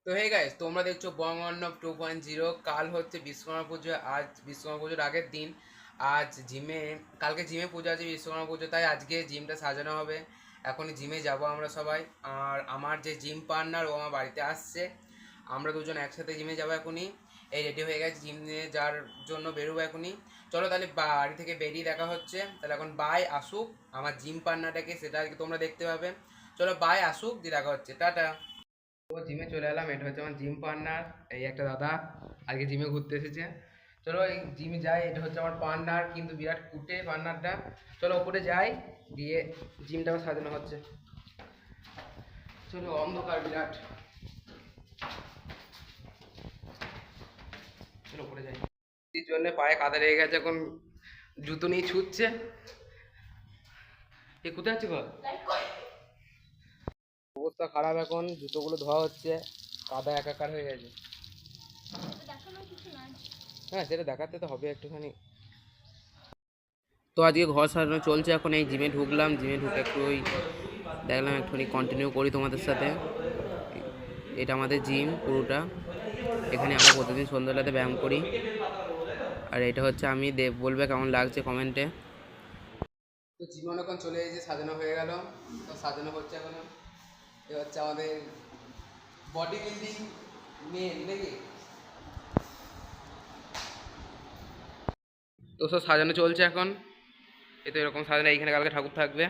তো hey guys, তোমরা দেখছো বং অর্ণব 2.0। কাল হচ্ছে বিশ্বকর্মা পুজো। আজ বিশ্বকর্মা পুজোর আগের দিন। আজ জিমে, কালকে জিমে পুজো আছে বিশ্বকর্মা পুজো, তাই আজকে জিমটা সাজানো হবে। এখনই জিমে যাব আমরা সবাই। আর আমার যে জিম পার্টনার, ও আমার বাড়িতে আসছে। আমরা দুজন একসাথে জিমে যাবো এখনই। এই রেডি হয়ে গেছে, জিমে যাওয়ার জন্য বেরোবো এখনই। চলো তাহলে বাড়ি থেকে বেরিয়ে দেখা হচ্ছে। তাহলে এখন বাই আসুক আমার জিম পার্টনারটাকে, সেটা আজকে তোমরা দেখতে পাবে। চলো বাই আসুক, দিয়ে দেখা হচ্ছে, টাটা। ও জিমে চলে এলাম, এটা হচ্ছে আমার জিম পার্টনার। এই একটা দাদা আজকে জিমে ঘুরতে এসেছে। চলো এই জিমে যাই, এটা হচ্ছে আমার পার্টনার, কিন্তু বিরাট কুটে পার্টনারটা। চলো ওপরে যাই, দিয়ে জিমটাও সাজানো হচ্ছে। চলো, অন্ধকার বিরাট। চলো ওপরে যাই। এই জন্য পায়ে কাদা লেগে গেছে, এখন জুতো নিয়ে ছুটছে। এ কোথায় আছে ঘর? অবস্থা খারাপ, এখন জুতোগুলো ধোয়া হচ্ছে, কাদা একাকার হয়ে গেছে। হ্যাঁ, সেটা দেখাতে তো হবে একটুখানি। তো আজকে ঘর সাজানো চলছে, এখন এই জিমে ঢুকলাম, জিমে ঢুকে একটু ওই দেখলাম একটুখানি কন্টিনিউ করি তোমাদের সাথে। এটা আমাদের জিম পুরোটা, এখানে আমরা প্রতিদিন সন্ধ্যাবেলাতে ব্যায়াম করি। আর এটা হচ্ছে আমি, দেব বলবে কেমন লাগছে কমেন্টে। তো জীবন এখন চলে এসেছে, সাজানো হয়ে গেল। তো সাজানো হচ্ছে এখন। এ হচ্ছে আমাদের বডি বিল্ডিং মেন নাকি। তো সব সাজানো চলছে এখন। এ তো এরকম সাজানো, এইখানে কালকে ঠাকুর থাকবে।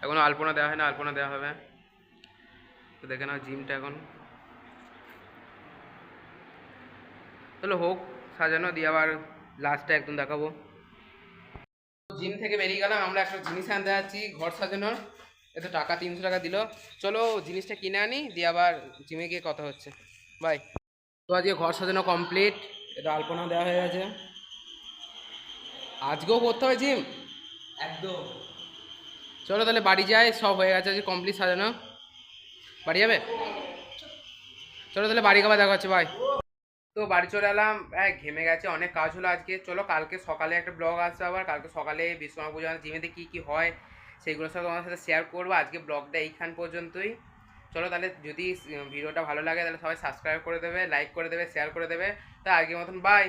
এখনো আলপনা দেওয়া হয় না, আলপনা দেওয়া হবে। তো দেখে নাও জিমটা এখন। চলো হোক সাজানো, দিয়ে আবার লাস্টটা একদম দেখাবো। জিম থেকে বেরিয়ে গেলাম, আমরা একটা জিনিস আনতে যাচ্ছি ঘর সাজানোর। এত টাকা 300 টাকা দিল। চলো জিনিসটা কিনে আনি, দিয়ে আবার জিমে গিয়ে কথা হচ্ছে। বাই। তো আজকে ঘর সাজানো কমপ্লিট, এটা আলপনা দেওয়া হয়ে গেছে। আজকেও করতে হবে জিম একদম। চলো তাহলে বাড়ি যাই, সব হয়ে গেছে আজকে কমপ্লিট সাজানো। বাড়ি যাবে? চলো তাহলে বাড়ি খাবার দেখা হচ্ছে, বাই। তো বাড়ি চলে এলাম, হ্যাঁ ঘেমে গেছে, অনেক কাজ হলো আজকে। চলো কালকে সকালে একটা ব্লগ আসবে, আবার কালকে সকালে বিশ্বকর্মা পুজো জিমেতে কী কী হয় সেইগুলো সব তোমার সাথে শেয়ার করবো। আজকে ব্লগটা এইখান পর্যন্তই। চলো তাহলে, যদি ভিডিওটা ভালো লাগে তাহলে সবাই সাবস্ক্রাইব করে দেবে, লাইক করে দেবে, শেয়ার করে দেবে। তা আজকের মতন বাই।